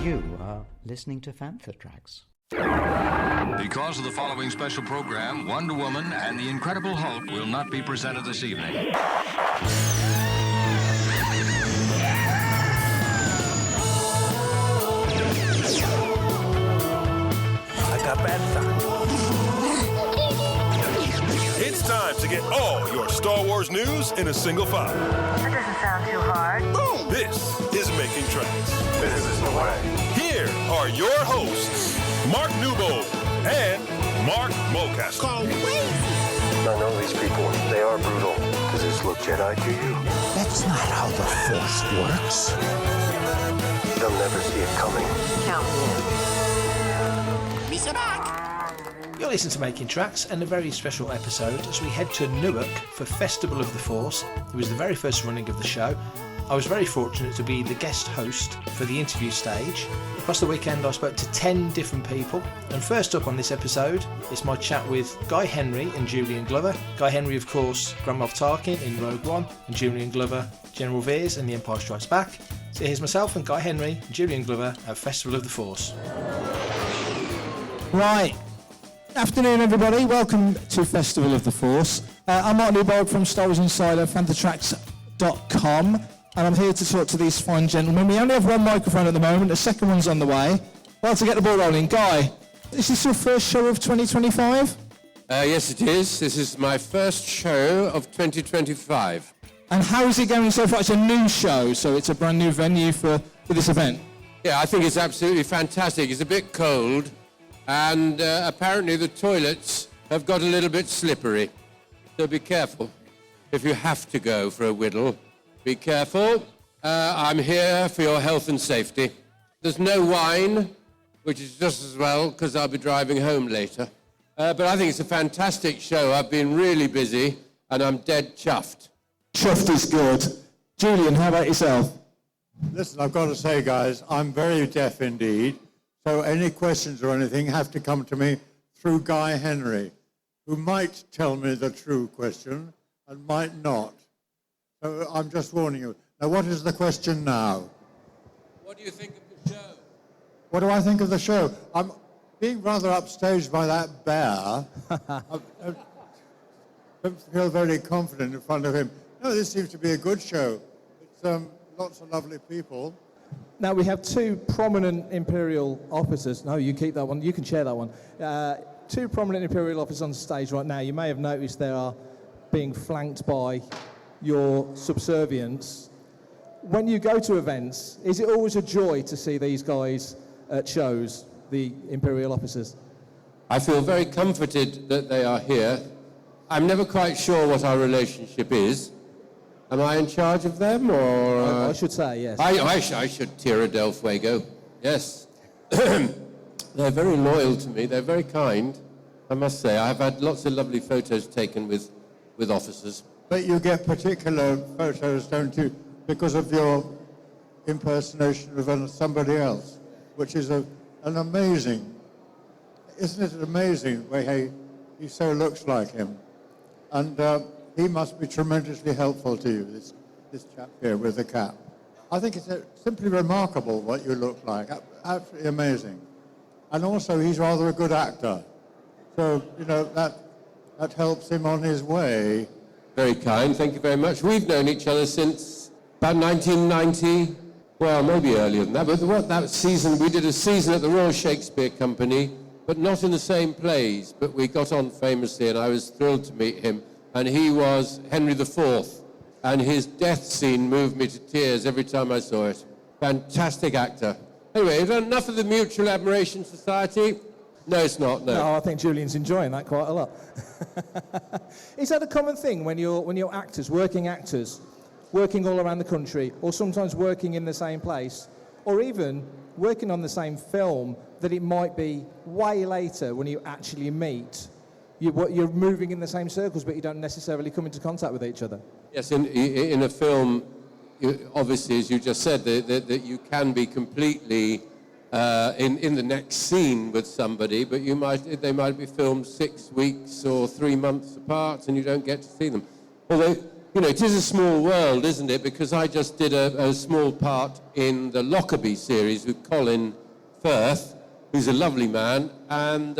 You are listening to Fantha Tracks. Because of the following special program, Wonder Woman and the Incredible Hulk will not be presented this evening. I got bad stuff. It's time to get all your Star Wars news in a single file. That doesn't sound too hard. Boom! This is Making Tracks. This is the way. Here are your hosts, Mark Newbold and Mark Mulcaster. I know these people. They are brutal. Does this look Jedi to you? That's not how the Force works. They'll never see it coming. Count me in. Lisa back. You're listening to Making Tracks and a very special episode as we head to Newark for Festival of the Force. It was the very first running of the show. I was very fortunate to be the guest host for the interview stage. Across the weekend I spoke to 10 different people, and first up on this episode is my chat with Guy Henry and Julian Glover. Guy Henry, of course, Grand Moff Tarkin in Rogue One, and Julian Glover, General Veers in The Empire Strikes Back. So here's myself and Guy Henry and Julian Glover at Festival of the Force. Right. Afternoon, everybody. Welcome to Festival of the Force. I'm Mark Newbold from Star Wars Insider, FanthaTracks.com, and I'm here to talk to these fine gentlemen. We only have one microphone at the moment. The second one's on the way. Well, to get the ball rolling, Guy, is this your first show of 2025? Yes, it is. This is my first show of 2025. And how is it going so far? It's a new show, so it's a brand new venue for this event. Yeah, I think it's absolutely fantastic. It's a bit cold, and apparently the toilets have got a little bit slippery. So be careful. If you have to go for a whittle, be careful. I'm here for your health and safety. There's no wine, which is just as well, because I'll be driving home later. But I think it's a fantastic show. I've been really busy, and I'm dead chuffed. Chuffed is good. Julian, how about yourself? Listen, I've got to say, guys, I'm very deaf indeed. So any questions or anything have to come to me through Guy Henry, who might tell me the true question and might not. So I'm just warning you. Now, what is the question now? What do you think of the show? What do I think of the show? I'm being rather upstaged by that bear. I don't feel very confident in front of him. No, this seems to be a good show. It's lots of lovely people. Now, we have two prominent Imperial officers. No, you keep that one. You can share that one. Two prominent Imperial officers on stage right now. You may have noticed they are being flanked by your subservients. When you go to events, is it always a joy to see these guys at shows, the Imperial officers? I feel very comforted that they are here. I'm never quite sure what our relationship is. Am I in charge of them, or...? I should say, yes. I should Tierra del Fuego, yes. They're very loyal to me. They're very kind, I must say. I've had lots of lovely photos taken with officers. But you get particular photos, don't you, because of your impersonation of somebody else, which is an amazing... Isn't it amazing the way he so looks like him? And he must be tremendously helpful to you, this chap here with the cap. I think it's simply remarkable what you look like, absolutely amazing. And also, he's rather a good actor. So, you know, that helps him on his way. Very kind, thank you very much. We've known each other since about 1990, well, maybe earlier than that, but that season, we did a season at the Royal Shakespeare Company, but not in the same plays, but we got on famously, and I was thrilled to meet him. And he was Henry IV, and his death scene moved me to tears every time I saw it. Fantastic actor. Anyway, is that enough of the Mutual Admiration Society? No, it's not, no. No, I think Julian's enjoying that quite a lot. Is that a common thing when you're actors, working all around the country, or sometimes working in the same place, or even working on the same film, that it might be way later when you actually meet? You're moving in the same circles, but you don't necessarily come into contact with each other. Yes, in a film, obviously, as you just said, that you can be completely in the next scene with somebody, but they might be filmed 6 weeks or 3 months apart, and you don't get to see them. Although, you know, it is a small world, isn't it? Because I just did a small part in the Lockerbie series with Colin Firth, who's a lovely man, and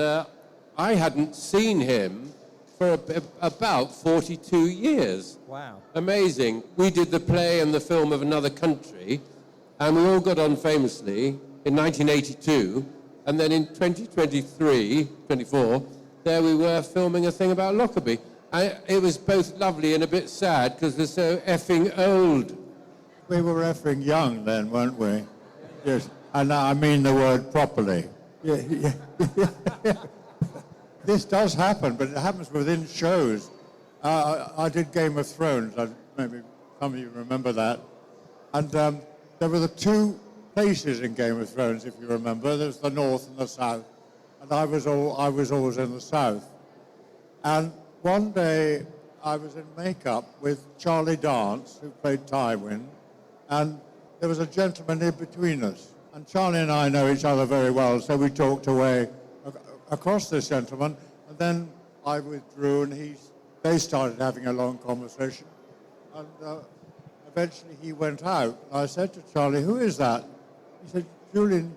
I hadn't seen him for about 42 years. Wow. Amazing. We did the play and the film of Another Country, and we all got on famously in 1982, and then in 24, there we were filming a thing about Lockerbie. It was both lovely and a bit sad because we're so effing old. We were effing young then, weren't we? Yes, and I mean the word properly. Yeah. This does happen, but it happens within shows. I did Game of Thrones. Maybe some of you remember that. And there were the two places in Game of Thrones, if you remember. There's the North and the South. And I was always in the South. And one day I was in makeup with Charlie Dance, who played Tywin, and there was a gentleman in between us. And Charlie and I know each other very well, so we talked away across this gentleman, and then I withdrew, and they started having a long conversation, and eventually he went out. And I said to Charlie, "Who is that?" He said, "Julian,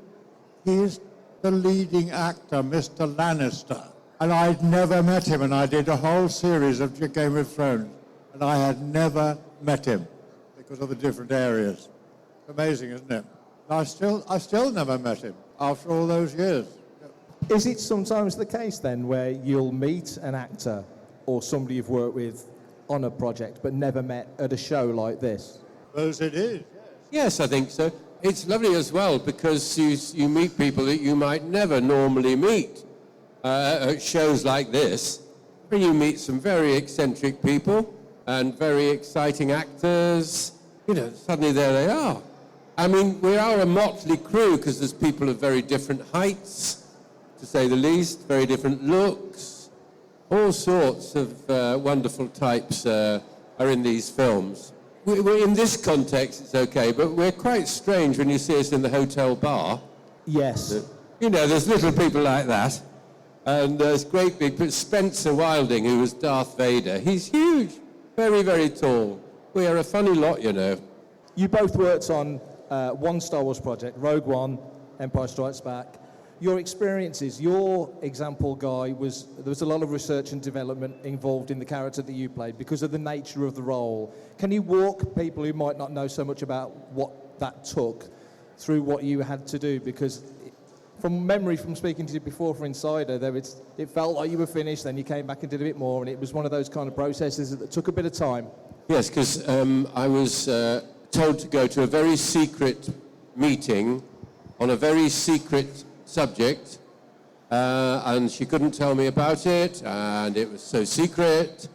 he is the leading actor, Mr. Lannister." And I'd never met him, and I did a whole series of Game of Thrones, and I had never met him because of the different areas. It's amazing, isn't it? And I still never met him after all those years. Is it sometimes the case then where you'll meet an actor or somebody you've worked with on a project but never met at a show like this? Suppose it is, yes. Yes, I think so. It's lovely as well because you meet people that you might never normally meet at shows like this. You meet some very eccentric people and very exciting actors. You know, suddenly there they are. I mean, we are a motley crew because there's people of very different heights, to say the least, very different looks. All sorts of wonderful types are in these films. We're in this context, it's okay, but we're quite strange when you see us in the hotel bar. Yes. You know, there's little people like that. And there's great big, but Spencer Wilding, who was Darth Vader, he's huge, very, very tall. We are a funny lot, you know. You both worked on one Star Wars project, Rogue One, Empire Strikes Back. Your experiences, your example, Guy, there was a lot of research and development involved in the character that you played because of the nature of the role. Can you walk people who might not know so much about what that took through what you had to do? Because from memory, from speaking to you before for Insider, it felt like you were finished, then you came back and did a bit more, and it was one of those kind of processes that took a bit of time. Yes, because I was told to go to a very secret meeting on a very secret subject, and she couldn't tell me about it, and it was so secret,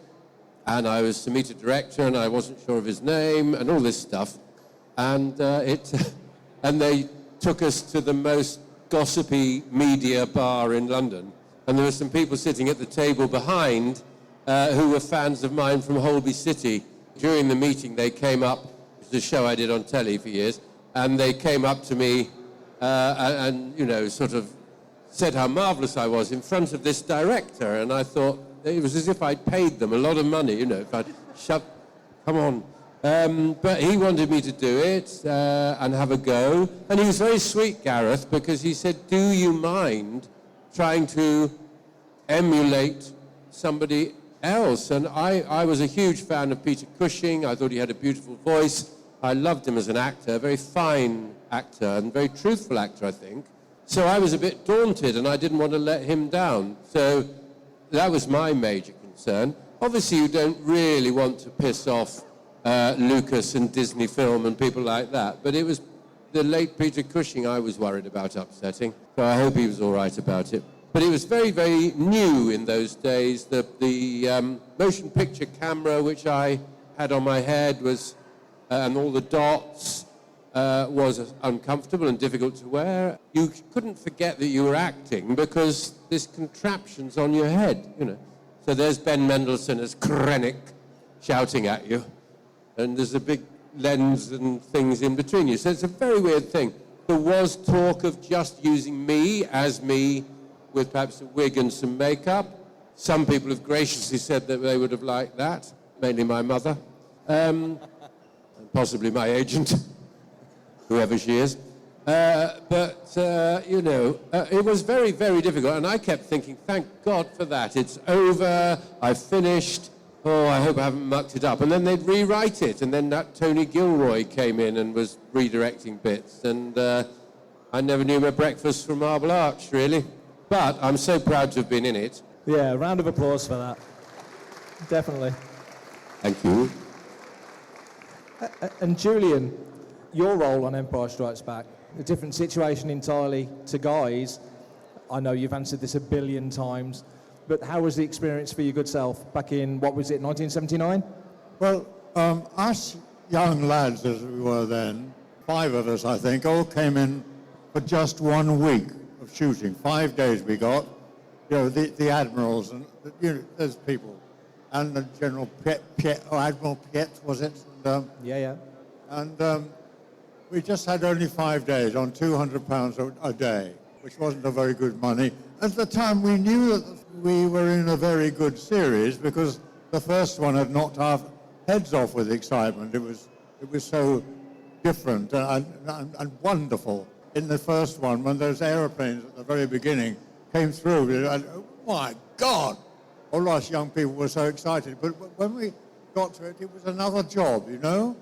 and I was to meet a director, and I wasn't sure of his name, and all this stuff, and and they took us to the most gossipy media bar in London, and there were some people sitting at the table behind who were fans of mine from Holby City. During the meeting, they came up, which is a show I did on telly for years, and they came up to me and, you know, sort of said how marvellous I was in front of this director, and I thought it was as if I'd paid them a lot of money, you know, if I'd come on. But he wanted me to do it and have a go, and he was very sweet, Gareth, because he said, "Do you mind trying to emulate somebody else?" And I was a huge fan of Peter Cushing. I thought he had a beautiful voice. I loved him as an actor, a very fine actor and very truthful actor, I think. So I was a bit daunted, and I didn't want to let him down. So that was my major concern. Obviously, you don't really want to piss off Lucas and Disney Film and people like that, but it was the late Peter Cushing I was worried about upsetting, so I hope he was all right about it. But it was very, very new in those days. The motion picture camera which I had on my head was, and all the dots, was uncomfortable and difficult to wear. You couldn't forget that you were acting because there's contraptions on your head, you know. So there's Ben Mendelsohn as Krennic shouting at you, and there's a big lens and things in between you. So it's a very weird thing. There was talk of just using me as me with perhaps a wig and some makeup. Some people have graciously said that they would have liked that, mainly my mother. Possibly my agent, whoever she is. You know, it was very, very difficult, and I kept thinking, thank God for that. It's over, I've finished, oh, I hope I haven't mucked it up. And then they'd rewrite it, and then that Tony Gilroy came in and was redirecting bits, and I never knew my breakfast from Marble Arch, really. But I'm so proud to have been in it. Yeah, round of applause for that. Definitely. Thank you. And Julian, your role on Empire Strikes Back, a different situation entirely to Guy's. I know you've answered this a billion times, but how was the experience for your good self back in, what was it, 1979? Well, us young lads, as we were then, 5 of us, I think, all came in for just 1 week of shooting. 5 days we got. You know, the admirals, and there's people, and the General Admiral Piet, was it? And, And we just had only 5 days on £200 a day, which wasn't a very good money. At the time, we knew that we were in a very good series because the first one had knocked our heads off with excitement. It was so different and wonderful. In the first one, when those aeroplanes at the very beginning came through, oh my God! All us young people were so excited. But when we got to it, it was another job, you know?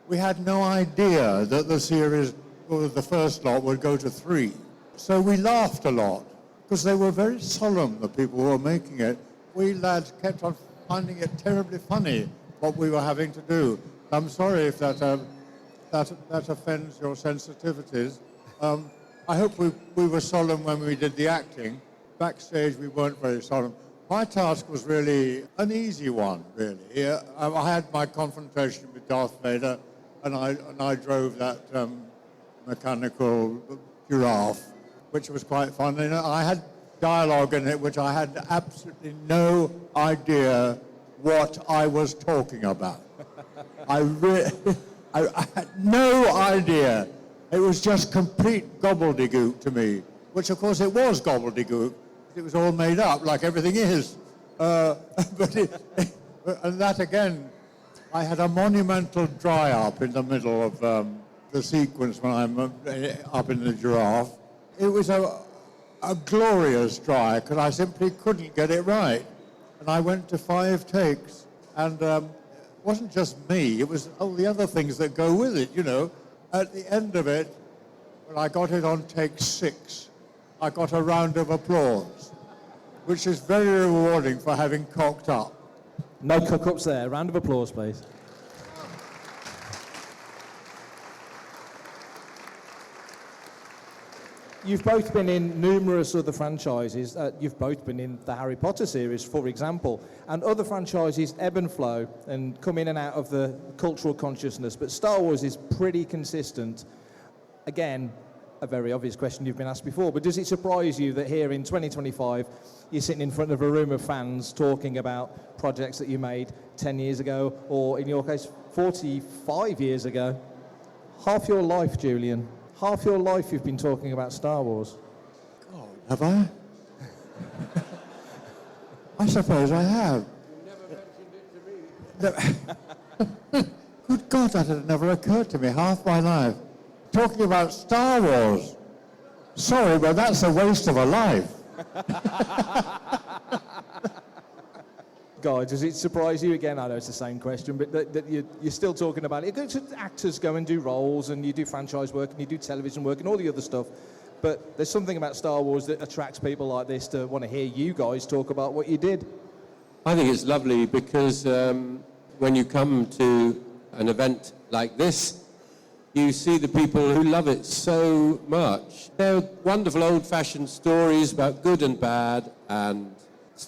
We had no idea that the series, or the first lot, would go to 3. So we laughed a lot, because they were very solemn, the people who were making it. We lads kept on finding it terribly funny, what we were having to do. I'm sorry if that offends your sensitivities. I hope we were solemn when we did the acting. Backstage, we weren't very solemn. My task was really an easy one, really. I had my confrontation with Darth Vader, and I drove that mechanical giraffe, which was quite fun. And I had dialogue in it which I had absolutely no idea what I was talking about. I had no idea. It was just complete gobbledygook to me, which of course it was gobbledygook. It was all made up, like everything is. And that again, I had a monumental dry up in the middle of the sequence when I'm up in the giraffe. It was a glorious dry, because I simply couldn't get it right. And I went to 5 takes, and it wasn't just me, it was all the other things that go with it, you know. At the end of it, when I got it on take 6, I got a round of applause, which is very rewarding for having cocked up. No cock-ups there. Round of applause, please. You've both been in numerous other franchises. You've both been in the Harry Potter series, for example, and other franchises ebb and flow and come in and out of the cultural consciousness, but Star Wars is pretty consistent. Again, a very obvious question you've been asked before, but does it surprise you that here in 2025 you're sitting in front of a room of fans talking about projects that you made 10 years ago, or in your case 45 years ago? Half your life, Julian, half your life you've been talking about Star Wars. God, have I? I suppose I have. You never mentioned it to me. Good God, that had never occurred to me half my life. Talking about Star Wars. Sorry, but that's a waste of a life. Guy, does it surprise you again? I know it's the same question, but that you're still talking about it. Actors go and do roles, and you do franchise work, and you do television work, and all the other stuff. But there's something about Star Wars that attracts people like this to want to hear you guys talk about what you did. I think it's lovely because when you come to an event like this, you see the people who love it so much. They're wonderful old-fashioned stories about good and bad, and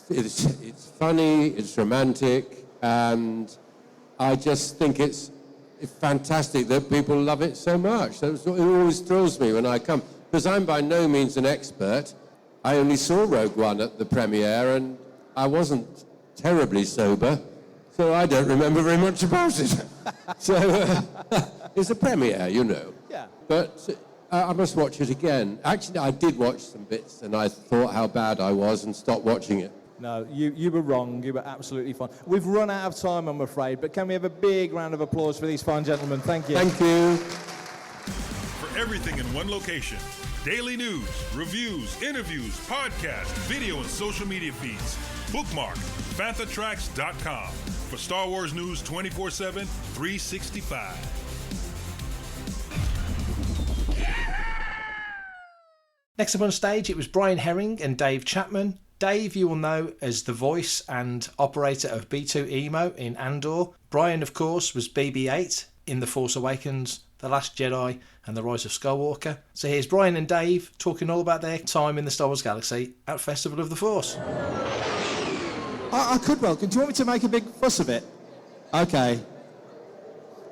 it's funny, it's romantic, and I just think it's fantastic that people love it so much. It always thrills me when I come, because I'm by no means an expert. I only saw Rogue One at the premiere, and I wasn't terribly sober, so I don't remember very much about it. So it's a premiere, you know. Yeah. But I must watch it again. Actually, I did watch some bits, and I thought how bad I was and stopped watching it. No, you were wrong. You were absolutely fine. We've run out of time, I'm afraid, but can we have a big round of applause for these fine gentlemen? Thank you. Thank you. For everything in one location, daily news, reviews, interviews, podcasts, video, and social media feeds, bookmark FanthaTracks.com for Star Wars news 24/7, 365. Next up on stage, it was Brian Herring and Dave Chapman. Dave, you will know as the voice and operator of B2EMO in Andor. Brian, of course, was BB-8 in The Force Awakens, The Last Jedi, and The Rise of Skywalker. So here's Brian and Dave talking all about their time in the Star Wars galaxy at Festival of the Force. I could welcome. Do you want me to make a big fuss of it? Okay.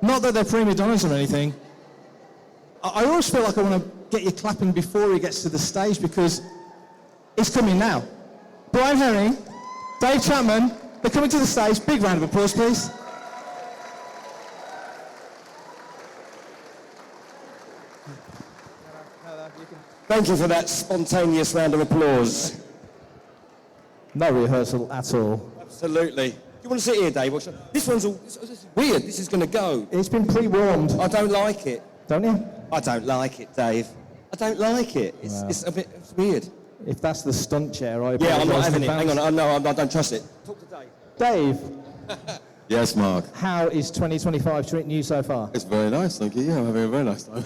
Not that they're prima donnas or anything. I always feel like I want to get you clapping before he gets to the stage because it's coming now. Brian Herring, Dave Chapman, they're coming to the stage. Big round of applause, please. Thank you for that spontaneous round of applause. No rehearsal at all. Absolutely. Do you want to sit here, Dave? This one's all this is weird. This is going to go. It's been pre-warmed. I don't like it. Don't you? I don't like it, Dave. I don't like it. It's a bit weird. If that's the stunt chair, I Yeah, I'm not having it. advance. Hang on. No, I don't trust it. Talk to Dave. Dave, Yes, Mark. how is 2025 treating you so far? It's very nice, thank you. Yeah, I'm having a very nice time.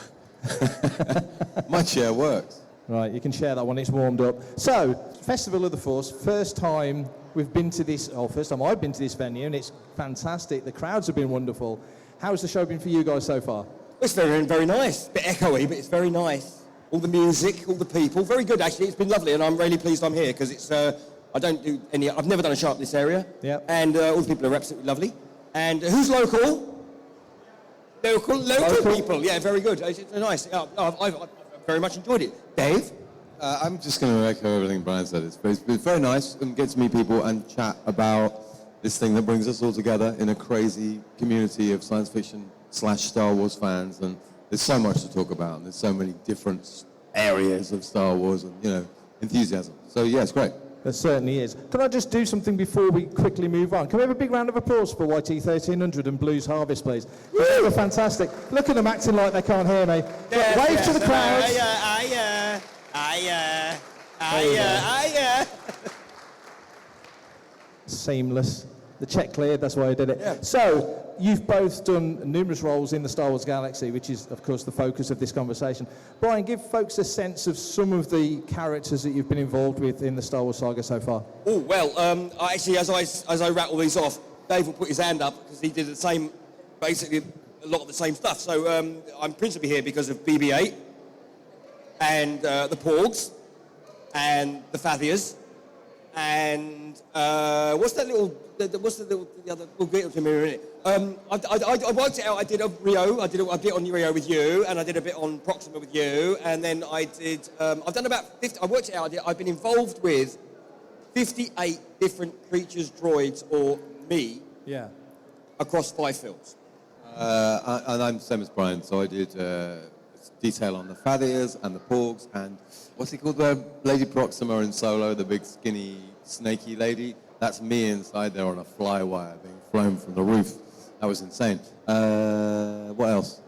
My chair works. Right, you can share that one, it's warmed up. So, Festival of the Force, first time we've been to this, first time I've been to this venue, and it's fantastic. The crowds have been wonderful. How's the show been for you guys so far? It's very, very nice. Bit echoey, but it's very nice. All the music, all the people. Very good, actually. It's been lovely, and I'm really pleased I'm here, because it's, I've never done a show up this area. Yeah. And all the people are absolutely lovely. And who's local? Local people. Yeah, very good. It's nice. I've very much enjoyed it. Dave? I'm just going to echo everything Brian said. It's been very nice and get to meet people and chat about this thing that brings us all together in a crazy community of science fiction / Star Wars fans. And there's so much to talk about. And there's so many different areas of Star Wars and, enthusiasm. So, yeah, it's great. There certainly is. Can I just do something before we quickly move on? Can we have a big round of applause for YT1300 and Blues Harvest, please? They were fantastic. Look at them acting like they can't hear me. Wave to the crowds. Seamless. The check cleared, that's why I did it. Yeah. So, you've both done numerous roles in the Star Wars galaxy, which is, of course, the focus of this conversation. Brian, give folks a sense of some of the characters that you've been involved with in the Star Wars saga so far. Oh, well, actually, as I rattle these off, Dave will put his hand up because he did the same, basically, a lot of the same stuff. So, I'm principally here because of BB-8 and the Porgs and the Fathiers and what's the other? We'll get into a mirror in it. I worked it out. I did a Rio. I did a bit on Rio with you, and I did a bit on Proxima with you, and then I did. I've done about 50. I worked it out. I've been involved with 58 different creatures, droids, or me. Yeah. Across 5 films. And I'm the same as Brian, so I did detail on the Fathiers and the Porgs, and what's he called? The Lady Proxima in Solo, the big skinny snaky lady. That's me inside there on a fly-wire being flown from the roof. That was insane. What else?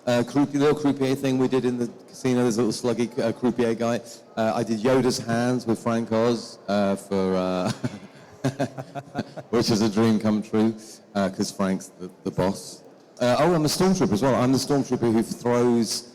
Little croupier thing we did in the casino. There's a little sluggy croupier guy. I did Yoda's hands with Frank Oz for which is a dream come true because Frank's the boss. I'm a stormtrooper as well. I'm the stormtrooper who throws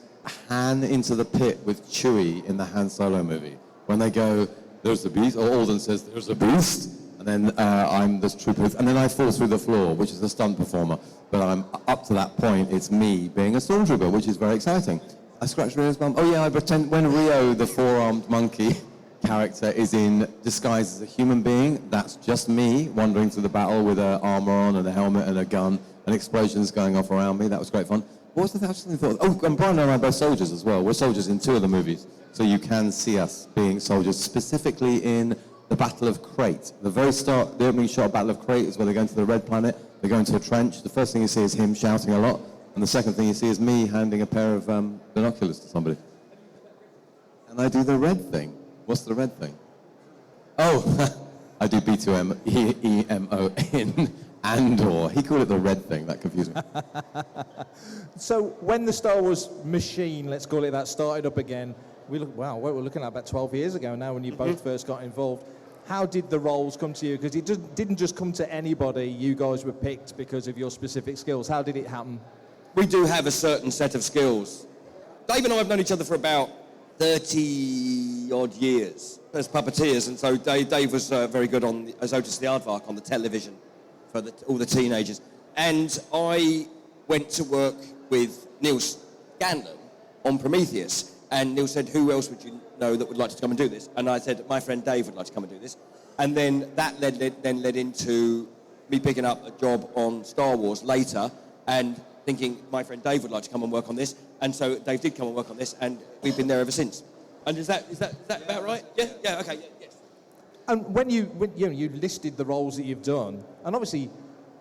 Han into the pit with Chewie in the Han Solo movie. When they go, there's the beast, or Alden says, there's a beast, and then I'm the trooper, and then I fall through the floor, which is a stunt performer. But I'm up to that point, it's me being a stormtrooper, which is very exciting. I scratched Rio's bum. Oh yeah, I pretend, when Rio, the four-armed monkey character, is in disguise as a human being, that's just me wandering through the battle with an armor on and a helmet and a gun, and explosions going off around me. That was great fun. What was the thing I just thought? Oh, and Brian and I are both soldiers as well. We're soldiers in 2 of the movies. So you can see us being soldiers, specifically in the Battle of Crate. The very start, the opening shot of Battle of Crate is where they go into the Red Planet. They go into a trench. The first thing you see is him shouting a lot. And the second thing you see is me handing a pair of binoculars to somebody. And I do the red thing. What's the red thing? Oh, I I do B2M, E-E-M-O in and/or. He called it the red thing. That confused me. So when the Star Wars machine, let's call it that, started up again, we're looking at about 12 years ago now when you both first got involved. How did the roles come to you? Because it didn't just come to anybody. You guys were picked because of your specific skills. How did it happen? We do have a certain set of skills. Dave and I have known each other for about 30-odd years as puppeteers, and so Dave was very good as Otis the Aardvark on the television for all the teenagers. And I went to work with Neil Scanlon on Prometheus, and Neil said, who else would you know that would like to come and do this? And I said, my friend Dave would like to come and do this. And then that led into me picking up a job on Star Wars later, and thinking my friend Dave would like to come and work on this. And so Dave did come and work on this, and we've been there ever since. And is that about right? Yeah, okay, yes. And when you listed the roles that you've done, and obviously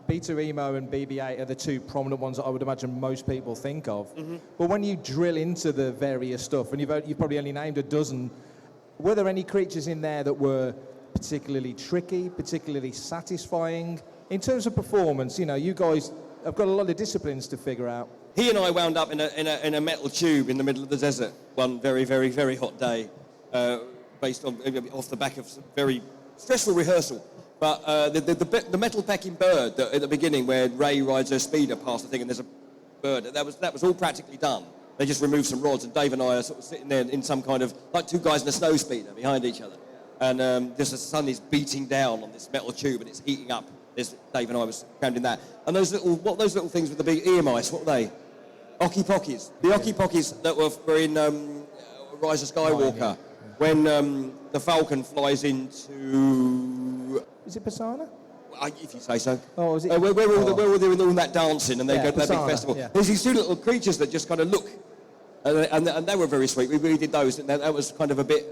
Beta Emo and BB-8 are the two prominent ones that I would imagine most people think of. Mm-hmm. But when you drill into the various stuff, and you've probably only named a dozen, were there any creatures in there that were particularly tricky, particularly satisfying? In terms of performance, you guys have got a lot of disciplines to figure out. He and I wound up in a metal tube in the middle of the desert one very, very, very hot day, based off the back of some very stressful rehearsal. But the metal pecking bird at the beginning, where Ray rides her speeder past the thing, and there's a bird. That was all practically done. They just removed some rods, and Dave and I are sort of sitting there in some kind of like two guys in a snow speeder behind each other, and just the sun is beating down on this metal tube, and it's heating up. Dave and I was crammed in that. And those little things with the big ear mice, what were they? Ocky Pockies. The Ocky Pockies that were in Rise of Skywalker, when the Falcon flies into... Is it Pisana? If you say so. Oh, is it? Where all doing all that dancing, and they go to that big festival. Yeah. There's these two little creatures that just kind of look, and they were very sweet. We really did those, and that was kind of a bit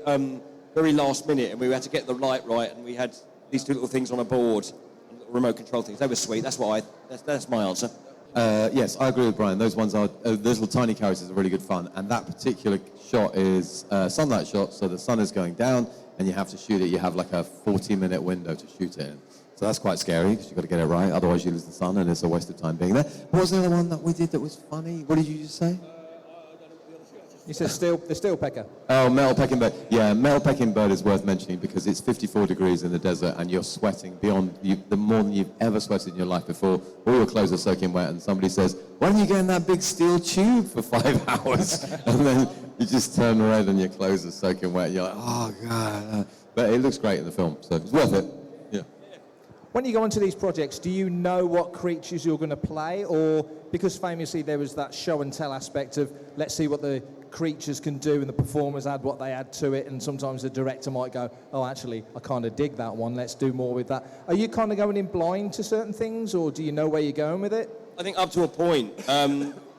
very last minute, and we had to get the light right, and we had these two little things on a board, remote control things. They were sweet. That's my answer. Yes, I agree with Brian. Those ones are those little tiny characters are really good fun, and that particular shot is a sunlight shot, so the sun is going down, and you have to shoot it. You have like a 40-minute window to shoot it in. So that's quite scary, because you've got to get it right, otherwise you lose the sun, and it's a waste of time being there. What was the other one that we did that was funny? What did you just say? You said the steel pecker. Oh, metal pecking bird. Yeah, metal pecking bird is worth mentioning because it's 54 degrees in the desert and you're sweating beyond the more than you've ever sweated in your life before. All your clothes are soaking wet, and somebody says, "Why don't you get in that big steel tube for 5 hours?" And then you just turn red and your clothes are soaking wet. And you're like, "Oh God!" But it looks great in the film, so it's worth it. Yeah. When you go onto these projects, do you know what creatures you're going to play, or because famously there was that show and tell aspect of let's see what the creatures can do and the performers add what they add to it, and sometimes the director might go, oh, actually, I kind of dig that one, let's do more with that. Are you kind of going in blind to certain things, or do you know where you're going with it? I think up to a point.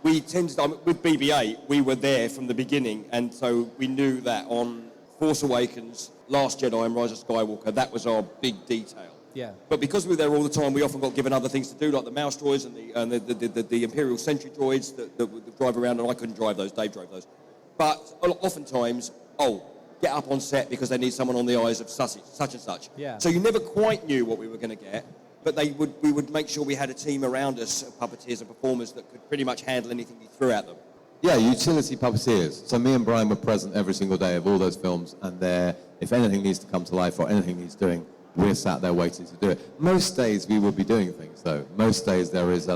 We tend to, with BB-8, we were there from the beginning, and so we knew that on Force Awakens, Last Jedi and Rise of Skywalker, that was our big detail. Yeah. But because we were there all the time, we often got given other things to do, like the mouse droids and the Imperial Sentry droids that drive around, and I couldn't drive those, Dave drove those. But oftentimes, get up on set because they need someone on the eyes of such and such. Yeah. So you never quite knew what we were going to get, but we would make sure we had a team around us of puppeteers and performers that could pretty much handle anything you threw at them. Yeah, utility puppeteers. So me and Brian were present every single day of all those films, and if anything needs to come to life or anything needs doing, we're sat there waiting to do it. Most days we will be doing things, though. Most days there is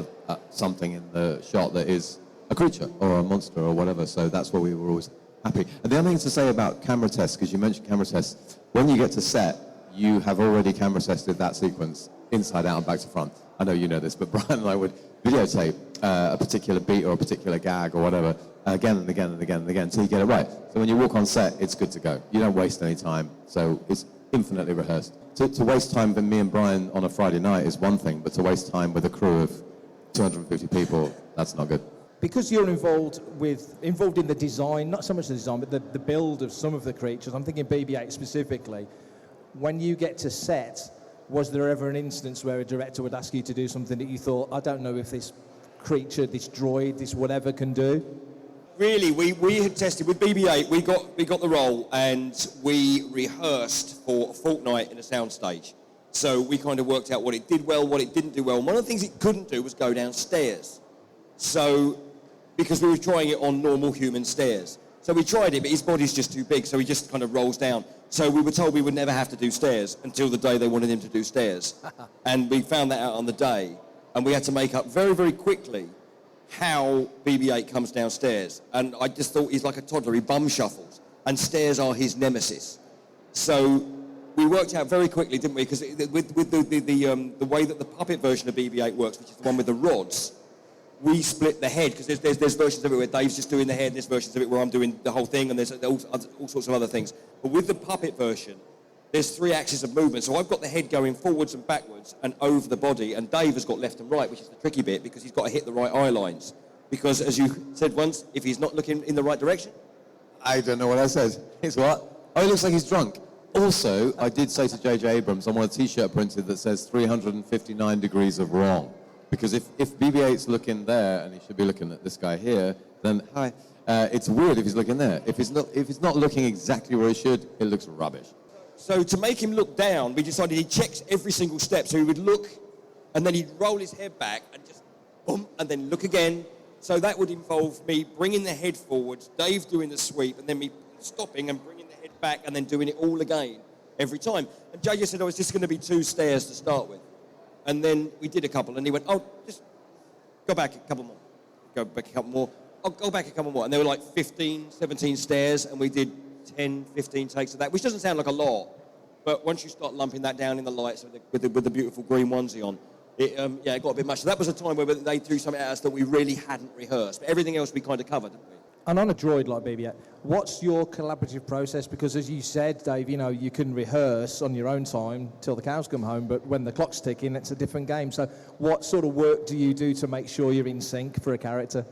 something in the shot that is a creature or a monster or whatever, so that's why we were always happy. And the other thing to say about camera tests, because you mentioned camera tests, when you get to set, you have already camera tested that sequence inside out and back to front. I know you know this, but Brian and I would videotape a particular beat or a particular gag or whatever again and again and again and again until you get it right. So when you walk on set, it's good to go. You don't waste any time, so it's infinitely rehearsed. To waste time with me and Brian on a Friday night is one thing, but to waste time with a crew of 250 people, that's not good. Because you're involved in the design, not so much the design, but the build of some of the creatures, I'm thinking BB-8 specifically, when you get to set, was there ever an instance where a director would ask you to do something that you thought, I don't know if this creature, this droid, this whatever can do? Really, we had tested with BB-8. We got the role, and we rehearsed for a fortnight in a soundstage. So we kind of worked out what it did well, what it didn't do well. And one of the things it couldn't do was go downstairs. So, because we were trying it on normal human stairs. So we tried it, but his body's just too big, so he just kind of rolls down. So we were told we would never have to do stairs until the day they wanted him to do stairs. And we found that out on the day. And we had to make up very, very quickly how BB-8 comes downstairs. And I just thought he's like a toddler, he bum shuffles. And stairs are his nemesis. So we worked out very quickly, didn't we? Because with the way that the puppet version of BB-8 works, which is the one with the rods, we split the head, because there's versions of it where Dave's just doing the head, there's versions of it where I'm doing the whole thing, and there's all sorts of other things. But with the puppet version, there's 3 axes of movement. So I've got the head going forwards and backwards and over the body, and Dave has got left and right, which is the tricky bit, because he's got to hit the right eye lines. Because, as you said once, if he's not looking in the right direction... I don't know what I said. It's what? Oh, he looks like he's drunk. Also, I did say to J.J. Abrams, I want a T-shirt printed that says 359 degrees of wrong. Because if BB-8's looking there, and he should be looking at this guy here, then hi. It's weird if he's looking there. If he's not looking exactly where he should, it looks rubbish. So to make him look down, we decided he checks every single step. So he would look, and then he'd roll his head back, and just boom, and then look again. So that would involve me bringing the head forwards, Dave doing the sweep, and then me stopping and bringing the head back, and then doing it all again every time. And JJ said, it's just going to be 2 stairs to start with. And then we did a couple, and he went, just go back a couple more. Go back a couple more. Go back a couple more. And there were like 15, 17 stairs, and we did 10, 15 takes of that, which doesn't sound like a lot. But once you start lumping that down in the lights with the beautiful green onesie on, it got a bit much. So that was a time where they threw something at us that we really hadn't rehearsed. But everything else we kind of covered, didn't we? And on a droid like BB-8, what's your collaborative process? Because as you said, Dave, you can rehearse on your own time till the cows come home, but when the clock's ticking, it's a different game. So what sort of work do you do to make sure you're in sync for a character?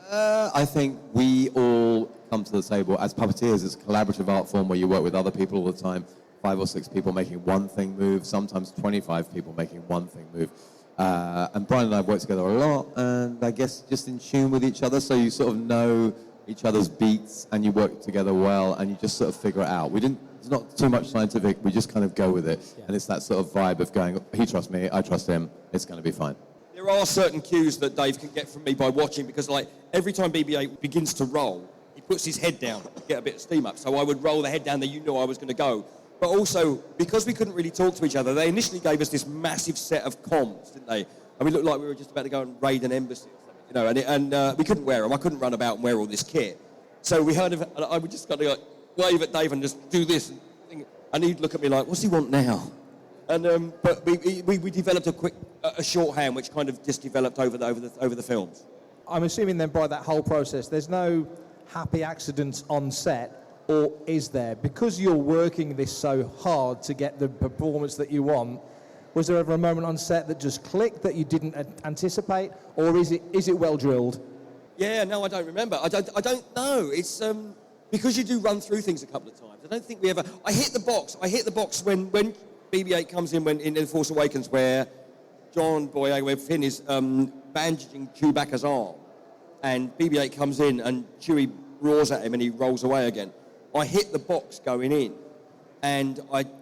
I think we all come to the table as puppeteers. It's a collaborative art form where you work with other people all the time, 5 or 6 people making one thing move, sometimes 25 people making one thing move. And Brian and I have worked together a lot, and I guess just in tune with each other, so you sort of know each other's beats, and you work together well, and you just sort of figure it out. It's not too much scientific, we just kind of go with it. Yeah. And it's that sort of vibe of going, he trusts me, I trust him, it's going to be fine. There are certain cues that Dave can get from me by watching, because like every time BB-8 begins to roll, he puts his head down to get a bit of steam up. So I would roll the head down that you knew I was going to go. But also, because we couldn't really talk to each other, they initially gave us this massive set of comms, didn't they? And we looked like we were just about to go and raid an embassy or something, and we couldn't wear them. I couldn't run about and wear all this kit. So I would just kind of like wave at Dave and just do this, and he'd look at me like, what's he want now? And but we developed a shorthand which kind of just developed over the films. I'm assuming then by that whole process, there's no happy accidents on set, or is there? Because you're working this so hard to get the performance that you want, was there ever a moment on set that just clicked that you didn't anticipate, or is it well drilled? Yeah, no, I don't remember. I don't know. It's because you do run through things a couple of times. I don't think we ever. I hit the box when BB-8 comes in The Force Awakens, where John Boyega, Finn is bandaging Chewbacca's arm, and BB-8 comes in and Chewie roars at him and he rolls away again. I hit the box going in, and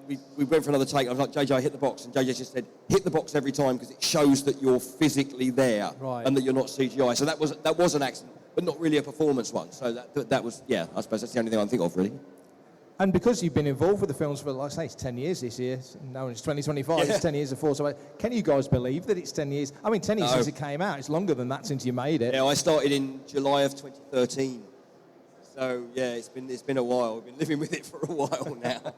we went for another take. I was like, JJ, I hit the box, and JJ just said, hit the box every time because it shows that you're physically there, right, and that you're not CGI. So that was an accident, but not really a performance one. So that was, yeah, I suppose that's the only thing I can think of, really. And because you've been involved with the films for, like I say, it's 10 years this year. No, it's 2025. Yeah. It's 10 years of Force Awakens. Can you guys believe that it's 10 years? I mean, 10 years since it came out. It's longer than that since you made it. Yeah, I started in July of 2013. So, yeah, it's been a while. We've been living with it for a while now.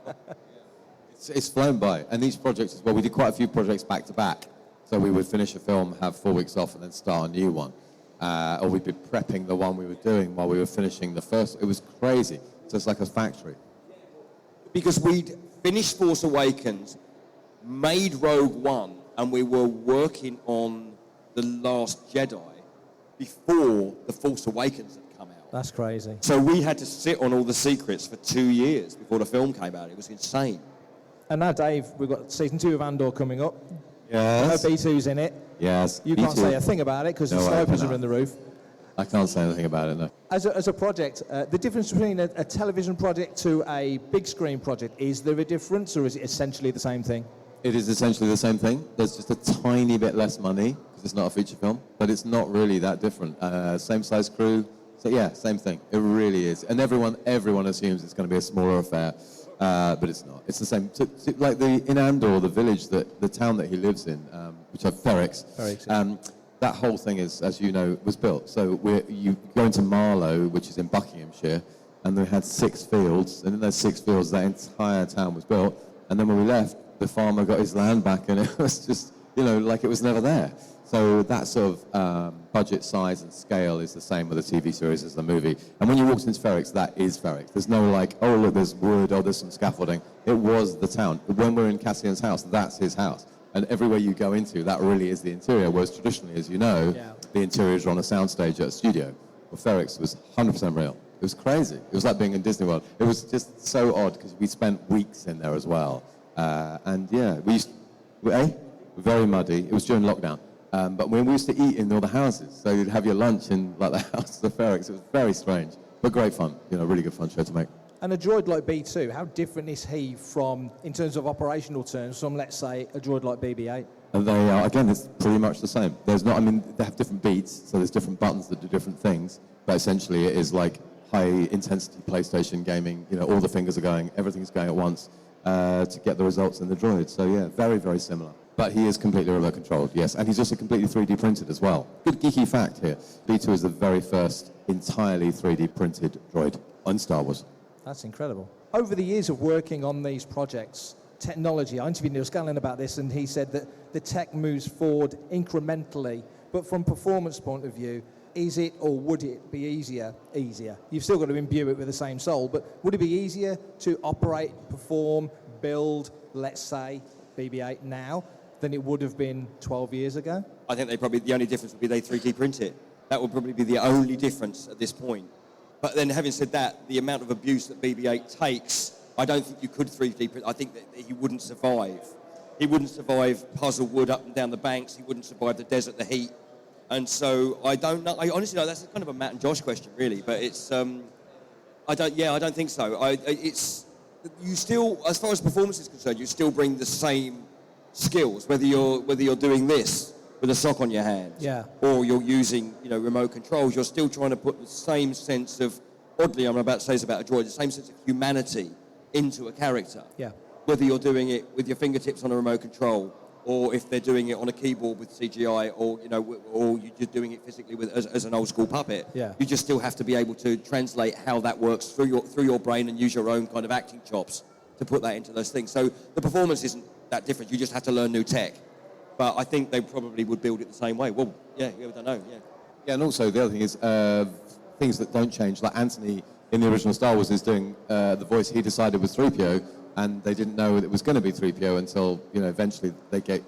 It's flown by. And each project as well, we did quite a few projects back to back. So we would finish a film, have 4 weeks off, and then start a new one. Or we'd be prepping the one we were doing while we were finishing the first. It was crazy. So it's like a factory. Because we'd finished Force Awakens, made Rogue One, and we were working on The Last Jedi before The Force Awakens had come out. That's crazy. So we had to sit on all the secrets for 2 years before the film came out. It was insane. And now, Dave, we've got season 2 of Andor coming up. Yes. B2's in it. Yes. You can't say a thing about it because the snipers are in the roof. I can't say anything about it, no. As a project, the difference between a television project to a big screen project, is there a difference, or is it essentially the same thing? It is essentially the same thing. There's just a tiny bit less money, because it's not a feature film, but it's not really that different. Same size crew. So yeah, same thing. It really is. And everyone assumes it's going to be a smaller affair, but it's not. It's the same. Like in Andor, the village, the town that he lives in, which are Ferrix, that whole thing is, as you know, was built. So you go into Marlow, which is in Buckinghamshire, and they had 6 fields, and in those 6 fields, that entire town was built. And then when we left, the farmer got his land back, and it was just, like it was never there. So that sort of budget, size, and scale is the same with the TV series as the movie. And when you walked into Ferrix, that is Ferrix. There's no like, oh, look, there's wood, oh, there's some scaffolding. It was the town. When we're in Cassian's house, that's his house. And everywhere you go into, that really is the interior, whereas traditionally, as you know, the interiors are on a soundstage at a studio. Well, Ferrix was 100% real. It was crazy. It was like being in Disney World. It was just so odd because we spent weeks in there as well. And yeah, very muddy. It was during lockdown. But when we used to eat in all the houses, so you'd have your lunch in like the house of the Ferrix. It was very strange, but great fun. Really good fun show to make. And a droid like B2, how different is he from, in terms of operational terms, from, let's say, a droid like BB-8? And they are, again, it's pretty much the same. They have different beats, so there's different buttons that do different things, but essentially it is like high-intensity PlayStation gaming. All the fingers are going, everything's going at once to get the results in the droid. So, yeah, very, very similar. But he is completely remote-controlled, yes, and he's also completely 3D printed as well. Good geeky fact here, B2 is the very first entirely 3D printed droid on Star Wars. That's incredible. Over the years of working on these projects, technology, I interviewed Neil Scanlon about this, and he said that the tech moves forward incrementally, but from performance point of view, is it or would it be easier? You've still got to imbue it with the same soul, but would it be easier to operate, perform, build, let's say, BB-8 now than it would have been 12 years ago? I think the only difference would be they 3D print it. That would probably be the only difference at this point. But then having said that, the amount of abuse that BB-8 takes, I don't think you could 3D print. I think that he wouldn't survive. He wouldn't survive puzzle wood up and down the banks. He wouldn't survive the desert, the heat. And so I don't know. I honestly know that's kind of a Matt and Josh question, really. But it's, I don't think so. You still, as far as performance is concerned, you still bring the same skills, whether you're doing this with a sock on your hand, or you're using remote controls. You're still trying to put the same sense of, oddly, I'm about to say this about a droid, the same sense of humanity into a character. Yeah. Whether you're doing it with your fingertips on a remote control, or if they're doing it on a keyboard with CGI, or you're just doing it physically as an old school puppet. Yeah. You just still have to be able to translate how that works through your brain and use your own kind of acting chops to put that into those things. So the performance isn't that different. You just have to learn new tech. But I think they probably would build it the same way. Well, yeah, I don't know. Yeah, and also the other thing is things that don't change. Like Anthony in the original Star Wars is doing the voice he decided was 3PO. And they didn't know it was going to be 3PO until, eventually he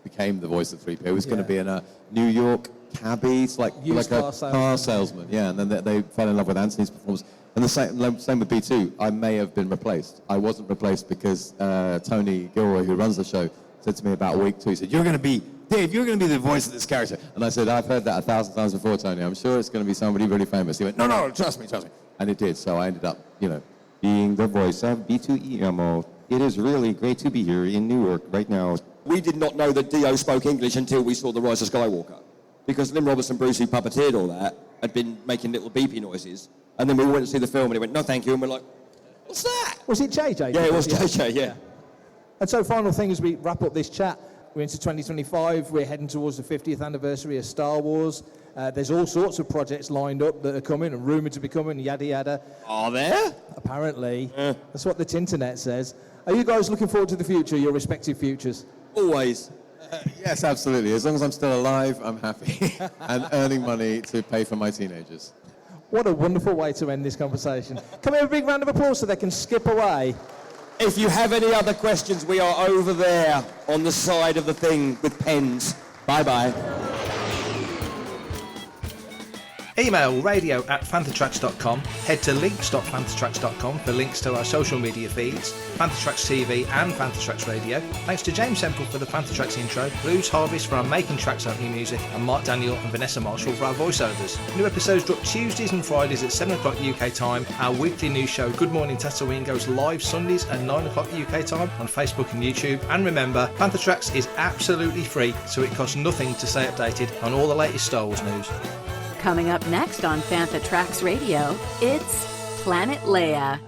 became the voice of 3PO. He was going to be in a New York cabbie, it's like a car salesman. Yeah, and then they fell in love with Anthony's performance. And the same with B2. I may have been replaced. I wasn't replaced because Tony Gilroy, who runs the show, said to me about week 2, he said, Dave, you're going to be the voice of this character. And I said, I've heard that 1,000 times before, Tony. I'm sure it's going to be somebody really famous. He went, no, trust me. And it did. So I ended up, being the voice of B2EMO. It is really great to be here in Newark right now. We did not know that Dio spoke English until we saw The Rise of Skywalker. Because Lynn Robertson Bruce, who puppeteered all that, had been making little beepy noises. And then we went to see the film and he went, no, thank you. And we're like, what's that? Was it JJ? Yeah, it was JJ, yeah. And so final thing as we wrap up this chat, we're into 2025, we're heading towards the 50th anniversary of Star Wars. There's all sorts of projects lined up that are coming and rumoured to be coming, yada yada. Are there? Apparently. That's what the Tinternet says. Are you guys looking forward to the future, your respective futures? Always. Yes, absolutely. As long as I'm still alive, I'm happy. And earning money to pay for my teenagers. What a wonderful way to end this conversation. Can we have a big round of applause so they can skip away? If you have any other questions, we are over there on the side of the thing with pens. Bye-bye. Email radio@fanthatracks.com. Head to links.fanthatracks.com for links to our social media feeds, Fantha Tracks TV and Fantha Tracks Radio. Thanks to James Semple for the Fantha Tracks intro, Blues Harvest for our Making Tracks opening music, and Mark Daniel and Vanessa Marshall for our voiceovers. New episodes drop Tuesdays and Fridays at 7 o'clock UK time. Our weekly news show, Good Morning Tatooine, goes live Sundays at 9 o'clock UK time on Facebook and YouTube. And remember, Fantha Tracks is absolutely free, so it costs nothing to stay updated on all the latest Star Wars news. Coming up next on Fantha Tracks Radio, it's Planet Leia.